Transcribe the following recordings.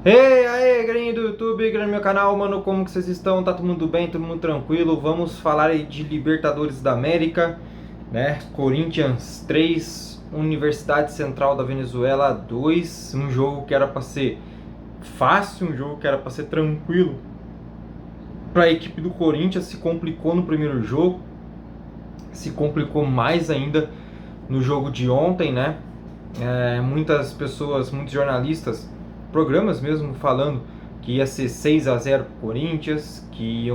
Ei, aí, galerinha do YouTube, galera do meu canal, mano, como que vocês estão? Tá todo mundo bem? Todo mundo tranquilo? Vamos falar aí de Libertadores da América, né? Corinthians 3, Universidade Central da Venezuela 2, um jogo que era pra ser fácil, um jogo que era pra ser tranquilo. Para a equipe do Corinthians se complicou no primeiro jogo, se complicou mais ainda no jogo de ontem, né? Muitas pessoas, muitos jornalistas, programas mesmo falando que ia ser 6-0 pro Corinthians, que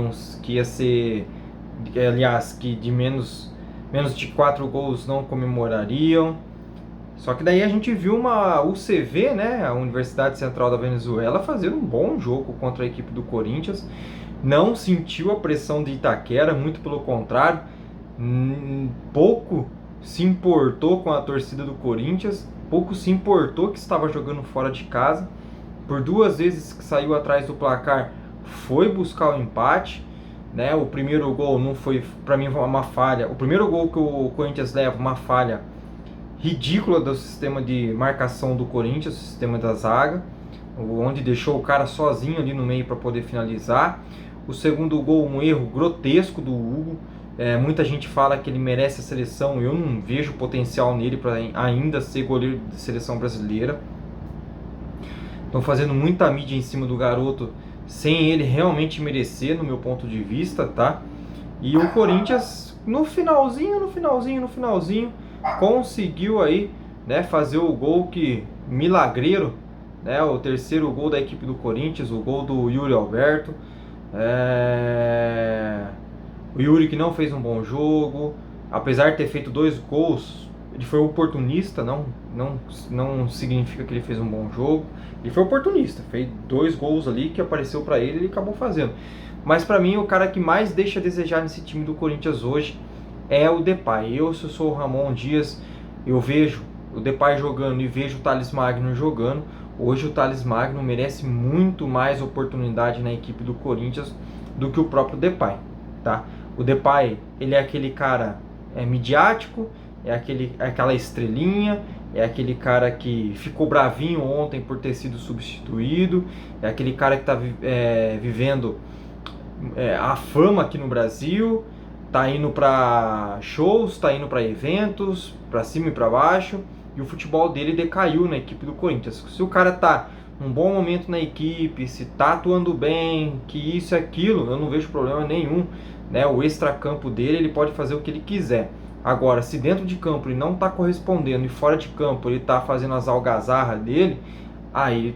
ia ser, aliás, que de menos de 4 gols não comemorariam. Só que daí a gente viu uma UCV, né, a Universidade Central da Venezuela, fazer um bom jogo contra a equipe do Corinthians. Não sentiu a pressão de Itaquera, muito pelo contrário, pouco se importou com a torcida do Corinthians, pouco se importou que estava jogando fora de casa. Por duas vezes que saiu atrás do placar, foi buscar o empate. Né? O primeiro gol não foi, para mim, uma falha. O primeiro gol que o Corinthians leva, uma falha ridícula do sistema de marcação do Corinthians, o sistema da zaga, onde deixou o cara sozinho ali no meio para poder finalizar. O segundo gol, um erro grotesco do Hugo. Muita gente fala que ele merece a seleção. Eu não vejo potencial nele para ainda ser goleiro da seleção brasileira. Estão fazendo muita mídia em cima do garoto sem ele realmente merecer, no meu ponto de vista, tá? E o Corinthians, no finalzinho, conseguiu aí, né, fazer o gol que milagreiro, né, o terceiro gol da equipe do Corinthians, o gol do Yuri Alberto. O Yuri que não fez um bom jogo, apesar de ter feito 2 gols, ele foi oportunista, não significa que ele fez um bom jogo. Ele foi oportunista, fez 2 gols ali que apareceu para ele e ele acabou fazendo. Mas para mim o cara que mais deixa a desejar nesse time do Corinthians hoje é o Depay. Se eu sou o Ramon Dias, eu vejo o Depay jogando e vejo o Thales Magno jogando. Hoje o Thales Magno merece muito mais oportunidade na equipe do Corinthians do que o próprio Depay, tá? O Depay, ele é aquele cara midiático, aquela estrelinha, é aquele cara que ficou bravinho ontem por ter sido substituído, é aquele cara que está vivendo a fama aqui no Brasil, tá indo para shows, tá indo para eventos, para cima e para baixo, e o futebol dele decaiu na equipe do Corinthians. Se o cara tá num bom momento na equipe, se tá atuando bem, que isso e aquilo, eu não vejo problema nenhum, né? O extracampo dele, ele pode fazer o que ele quiser. Agora, se dentro de campo ele não está correspondendo e fora de campo ele está fazendo as algazarras dele, aí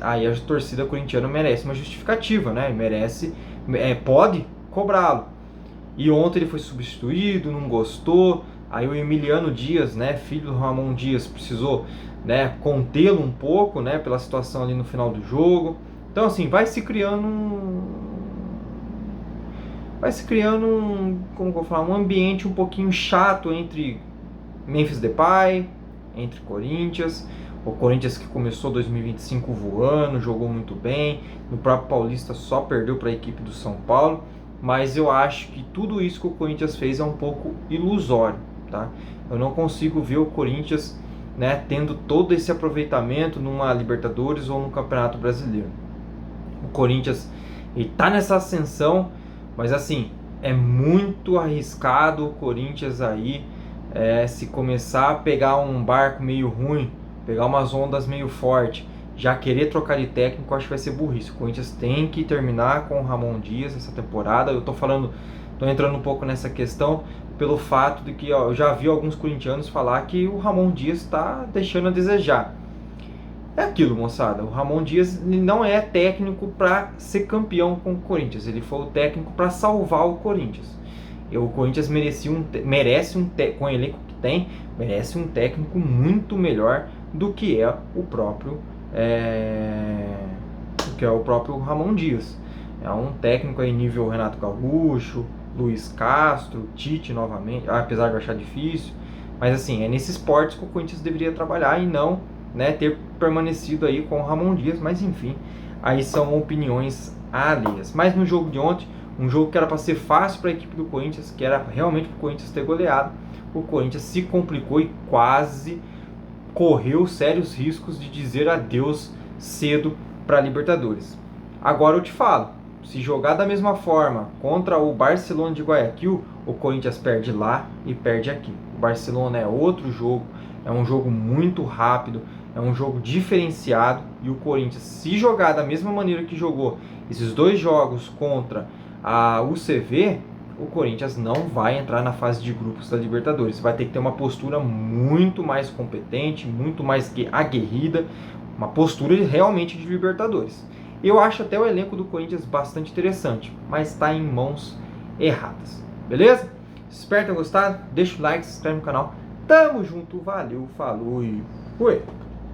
a torcida corintiana merece uma justificativa, né? Pode cobrá-lo. E ontem ele foi substituído, não gostou. Aí o Emiliano Dias, né, filho do Ramon Dias, precisou, né, contê-lo um pouco, né, pela situação ali no final do jogo. Então assim, como vou falar, um ambiente um pouquinho chato entre Memphis Depay, entre Corinthians. O Corinthians que começou 2025 voando, jogou muito bem. No próprio Paulista só perdeu para a equipe do São Paulo. Mas eu acho que tudo isso que o Corinthians fez é um pouco ilusório, tá? Eu não consigo ver o Corinthians, né, tendo todo esse aproveitamento numa Libertadores ou no Campeonato Brasileiro. O Corinthians está nessa ascensão, mas assim, é muito arriscado o Corinthians aí se começar a pegar um barco meio ruim, pegar umas ondas meio fortes, já querer trocar de técnico, acho que vai ser burrice. O Corinthians tem que terminar com o Ramon Dias essa temporada. Eu tô entrando um pouco nessa questão pelo fato de que eu já vi alguns corintianos falar que o Ramon Dias está deixando a desejar. É aquilo, moçada. O Ramon Dias não é técnico para ser campeão com o Corinthians. Ele foi o técnico para salvar o Corinthians. O Corinthians com o elenco que tem, merece um técnico muito melhor do que é o próprio Ramon Dias. É um técnico aí nível Renato Gaúcho, Luiz Castro, Tite novamente, apesar de eu achar difícil. Mas assim, é nesses esportes que o Corinthians deveria trabalhar e não, né, ter permanecido aí com o Ramon Dias. Mas enfim, aí são opiniões alheias. Mas no jogo de ontem, um jogo que era para ser fácil para a equipe do Corinthians, que era realmente para o Corinthians ter goleado, o Corinthians se complicou e quase correu sérios riscos de dizer adeus cedo para Libertadores. Agora eu te falo, se jogar da mesma forma contra o Barcelona de Guayaquil, o Corinthians perde lá e perde aqui. O Barcelona é outro jogo, é um jogo muito rápido, é um jogo diferenciado, e o Corinthians, se jogar da mesma maneira que jogou esses 2 jogos contra a UCV, o Corinthians não vai entrar na fase de grupos da Libertadores. Vai ter que ter uma postura muito mais competente, muito mais aguerrida, uma postura realmente de Libertadores. Eu acho até o elenco do Corinthians bastante interessante, mas está em mãos erradas. Beleza? Espero ter gostado. Deixa o like, se inscreve no canal. Tamo junto, valeu, falou e fui!